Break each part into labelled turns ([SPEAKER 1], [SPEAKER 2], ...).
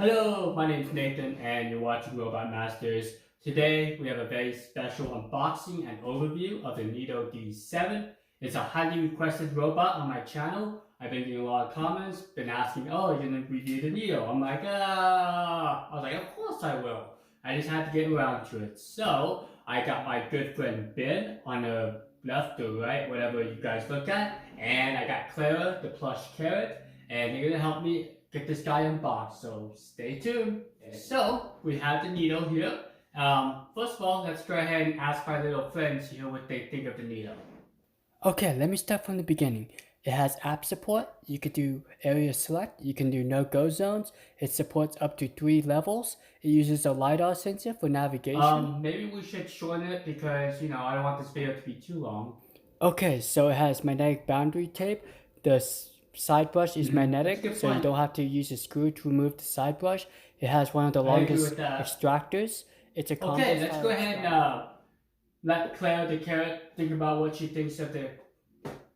[SPEAKER 1] Hello, my name is Nathan and you're watching Robot Masters. Today we have a very special unboxing and overview of the Neato D7. It's a highly requested robot on my channel. I've been getting a lot of comments, been asking, oh, you're going to review the Neato. I'm like, I was like, of course I will. I just had to get around to it. So, I got my good friend Ben on the left or right, whatever you guys look at. And I got Clara, the plush carrot, and they're going to help me get this guy unboxed, so stay tuned. So, we have the Neato here. First of all, let's go ahead and ask my little friends here what they think of the Neato.
[SPEAKER 2] Okay, let me start from the beginning. It has app support, you could do area select, you can do no-go zones, it supports up to 3 levels, it uses a LiDAR sensor for navigation.
[SPEAKER 1] Maybe we should shorten it because, I don't want this video to be too long.
[SPEAKER 2] Okay, so it has magnetic boundary tape, the side brush is magnetic, so you don't have to use a screw to remove the side brush. It has one of the longest extractors. It's a
[SPEAKER 1] Okay, let's go ahead and let Clara the carrot think about what she thinks of the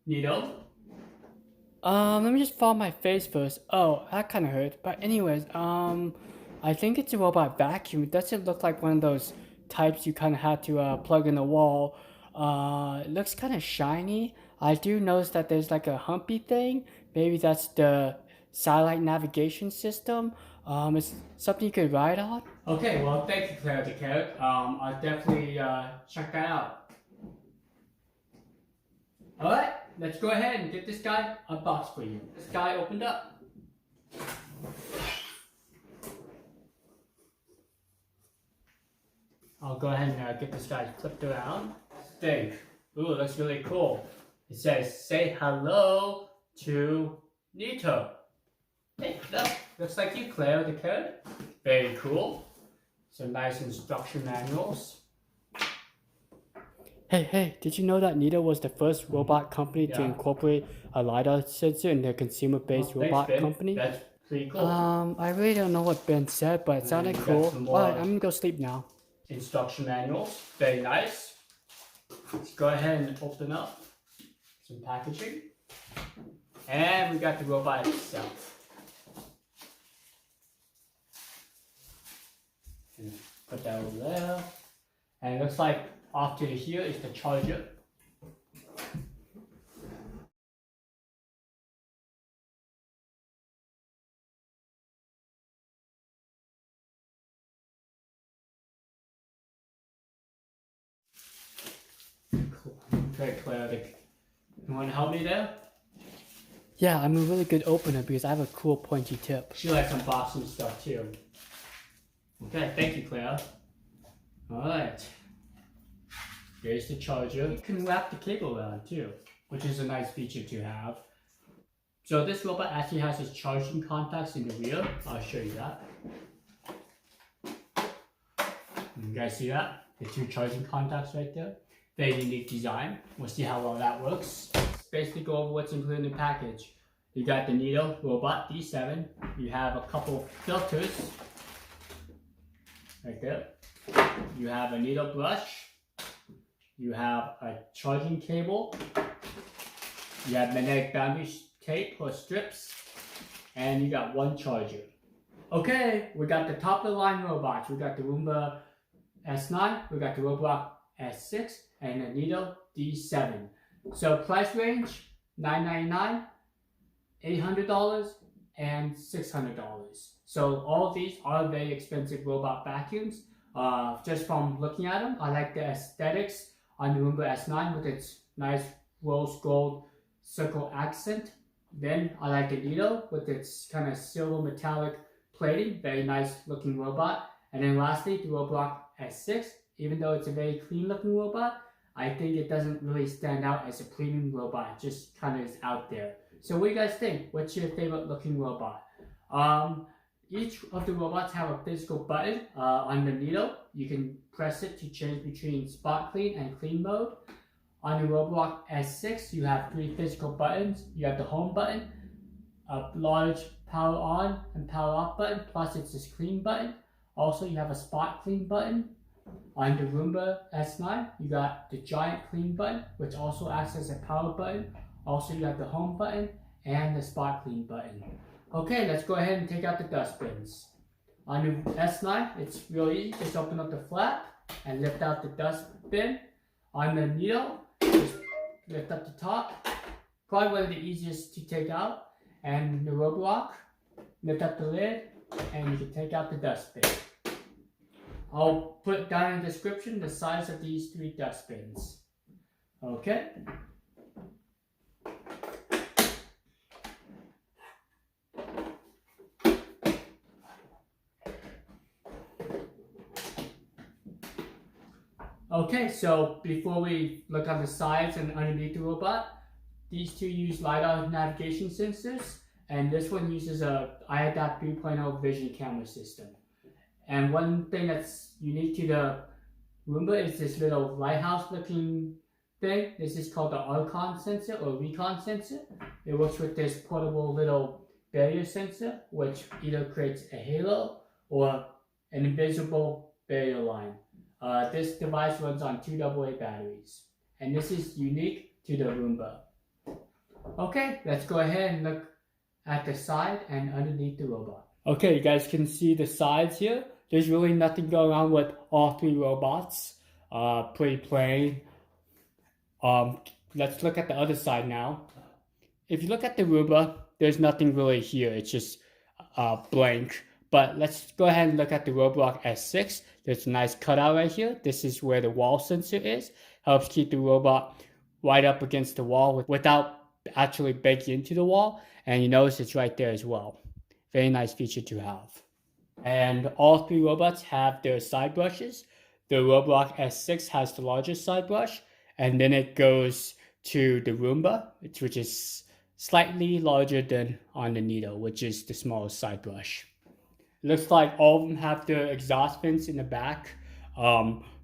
[SPEAKER 1] Neato.
[SPEAKER 2] Let me just follow my face first. Oh, that kind of hurt. But anyways, I think it's a robot vacuum. It doesn't look like one of those types you kind of had to plug in the wall. It looks kind of shiny. I do notice that there's like a humpy thing. Maybe that's the satellite navigation system. It's something you could ride on.
[SPEAKER 1] Okay, well, thank you, Clara the carrot. I'll definitely check that out. Alright, let's go ahead and get this guy unboxed for you. This guy opened up. I'll go ahead and get this guy flipped around. Think. Ooh, it looks really cool. It says, say hello to Neato. Hey, look, looks like you, Clara the carrot. Very cool. Some nice instruction manuals.
[SPEAKER 2] Hey, did you know that Neato was the first robot company to incorporate a LiDAR sensor in their consumer-based robot company?
[SPEAKER 1] That's pretty cool.
[SPEAKER 2] I really don't know what Ben said, but it sounded cool. Alright, I'm gonna go sleep now.
[SPEAKER 1] Instruction manuals, very nice. Let's go ahead and open up some packaging. And we got the robot itself. Put that over there. And it looks like off to here is the charger. Cool. Okay, Clara, you want to help me there?
[SPEAKER 2] Yeah, I'm a really good opener because I have a cool pointy tip.
[SPEAKER 1] She likes unboxing stuff too. Okay, thank you, Clara. Alright. Here's the charger. You can wrap the cable around too, which is a nice feature to have. So this robot actually has its charging contacts in the rear. I'll show you that. You guys see that? The 2 charging contacts right there. Very unique design. We'll see how well that works. Let's basically go over what's included in the package. You got the Neato Robot D7. You have a couple filters right there. You have a Neato brush. You have a charging cable. You have magnetic boundary tape or strips. And you got 1 charger. Okay, we got the top of the line robots. We got the Roomba S9. We got the Roborock S6. And the Neato D7. So price range, $999, $800, and $600. So all of these are very expensive robot vacuums. Just from looking at them, I like the aesthetics on the Roomba S9 with its nice rose gold circle accent. Then I like the Dino with its kind of silver metallic plating, very nice looking robot. And then lastly, the Roborock S6, even though it's a very clean looking robot, I think it doesn't really stand out as a premium robot. It just kind of is out there. So what do you guys think? What's your favorite looking robot? Each of the robots have a physical button on the Neato. You can press it to change between spot clean and clean mode. On the Roborock S6, you have 3 physical buttons. You have the home button, a large power on and power off button, plus it's this clean button. Also, you have a spot clean button. On the Roomba S9, you got the giant clean button, which also acts as a power button. Also, you have the home button and the spot clean button. Okay, let's go ahead and take out the dustbins. On the S9, it's really easy. Just open up the flap and lift out the dust bin. On the Neato, just lift up the top. Probably one of the easiest to take out. And the Roborock, lift up the lid and you can take out the dust bin. I'll put down in the description the size of these 3 dust bins. Okay. Okay, so before we look on the sides and underneath the robot, these 2 use LiDAR navigation sensors, and this one uses a iAdapt 3.0 vision camera system. And one thing that's unique to the Roomba is this little lighthouse looking thing. This is called the Archon sensor or Recon sensor. It works with this portable little barrier sensor, which either creates a halo or an invisible barrier line. This device runs on 2 AA batteries, and this is unique to the Roomba. Okay, let's go ahead and look at the side and underneath the robot. Okay, you guys can see the sides here. There's really nothing going on with all 3 robots. Pretty plain. Let's look at the other side now. If you look at the Roomba, there's nothing really here. It's just blank. But let's go ahead and look at the Roborock S6. There's a nice cutout right here. This is where the wall sensor is. Helps keep the robot right up against the wall without actually breaking into the wall. And you notice it's right there as well. Very nice feature to have. And all 3 robots have their side brushes. The Roborock S6 has the largest side brush. And then it goes to the Roomba, which is slightly larger than on the Neato, which is the smallest side brush. Looks like all of them have their exhaust vents in the back.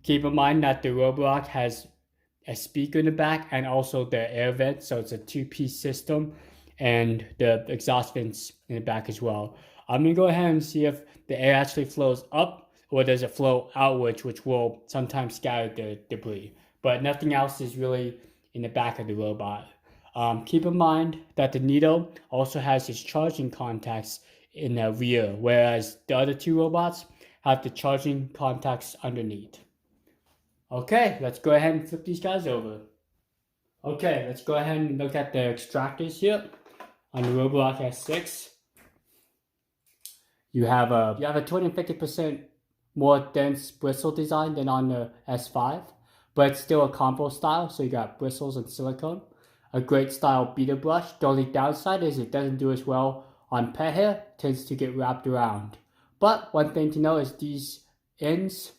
[SPEAKER 1] Keep in mind that the Roborock has a speaker in the back and also the air vent, so it's a 2-piece system, and the exhaust vents in the back as well. I'm gonna go ahead and see if the air actually flows up or does it flow outwards, which will sometimes scatter the debris. But nothing else is really in the back of the robot. Keep in mind that the Neato also has its charging contacts in the rear, whereas the other 2 robots have the charging contacts underneath. Okay, let's go ahead and flip these guys over. Okay, let's go ahead and look at the extractors here on the Roborock S6. You have a 250% more dense bristle design than on the S5, but it's still a combo style, so you got bristles and silicone. A great style beater brush. The only downside is it doesn't do as well on pet hair, tends to get wrapped around. But one thing to know is these ends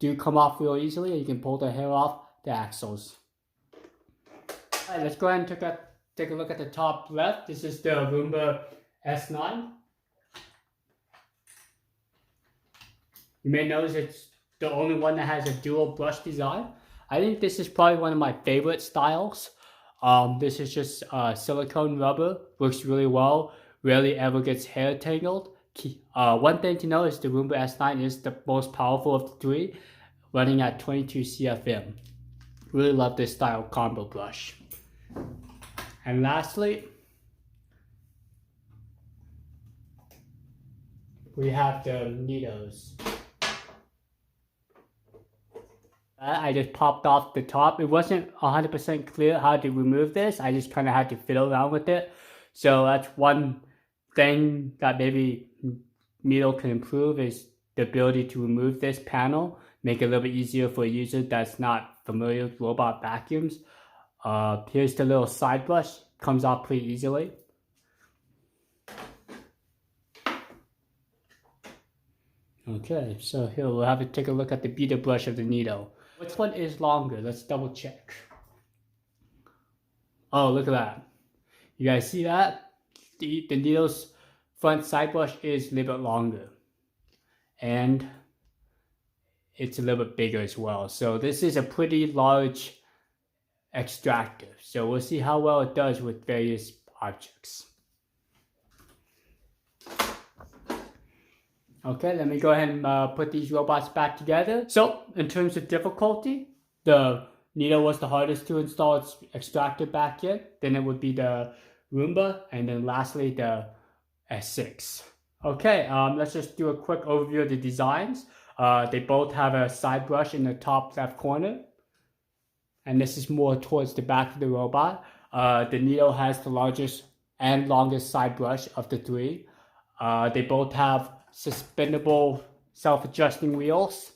[SPEAKER 1] do come off real easily, and you can pull the hair off the axles. Alright, let's go ahead and take a look at the top left. This is the Roomba S9. You may notice it's the only one that has a dual brush design. I think this is probably one of my favorite styles. This is just silicone rubber, works really well. Rarely ever gets hair tangled. One thing to know is the Roomba S9 is the most powerful of the 3, running at 22 CFM. Really love this style combo brush. And lastly, we have the Neatos. I just popped off the top. It wasn't 100% clear how to remove this. I just kind of had to fiddle around with it. So that's one thing that maybe Neato can improve, is the ability to remove this panel, make it a little bit easier for a user that's not familiar with robot vacuums. Here's the little side brush, comes off pretty easily. Okay, so here we'll have to take a look at the beater brush of the Neato. Which one is longer? Let's double check. Oh, look at that. You guys see that? The Neato's front side brush is a little bit longer. And it's a little bit bigger as well. So this is a pretty large extractor. So we'll see how well it does with various objects. Okay, let me go ahead and put these robots back together. So, in terms of difficulty, the Neato was the hardest to install its extractor back in. Then it would be the Roomba, and then lastly the S6. Okay, let's just do a quick overview of the designs. They both have a side brush in the top left corner, and this is more towards the back of the robot. The Neato has the largest and longest side brush of the three. They both have suspendable self-adjusting wheels,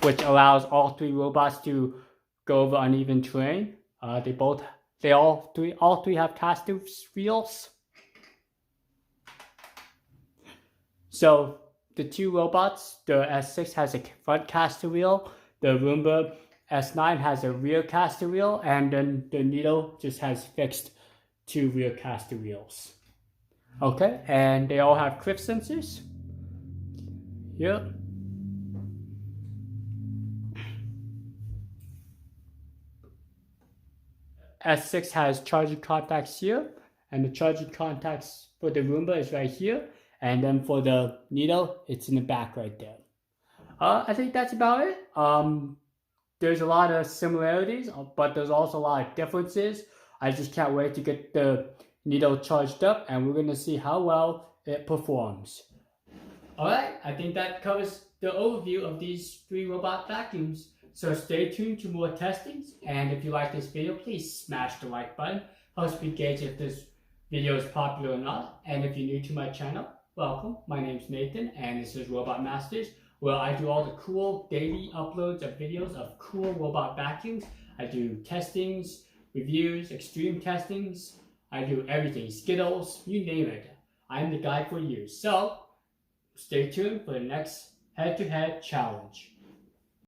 [SPEAKER 1] which allows all three robots to go over uneven terrain. All three have caster wheels. So the two robots, the S6 has a front caster wheel, the Roomba S9 has a rear caster wheel, and then the Neato just has fixed 2 rear caster wheels. Okay, and they all have cliff sensors. Yep. S6 has charging contacts here, and the charging contacts for the Roomba is right here, and then for the Neato, it's in the back right there. I think that's about it. There's a lot of similarities, but there's also a lot of differences. I just can't wait to get the Neato charged up, and we're gonna see how well it performs. Alright, I think that covers the overview of these 3 robot vacuums. So stay tuned to more testings, and if you like this video, please smash the like button. Helps me gauge if this video is popular or not. And if you're new to my channel, welcome. My name's Nathan, and this is Robot Masters, where I do all the cool daily uploads of videos of cool robot vacuums. I do testings, reviews, extreme testings. I do everything, Skittles, you name it. I'm the guy for you. So stay tuned for the next head-to-head challenge.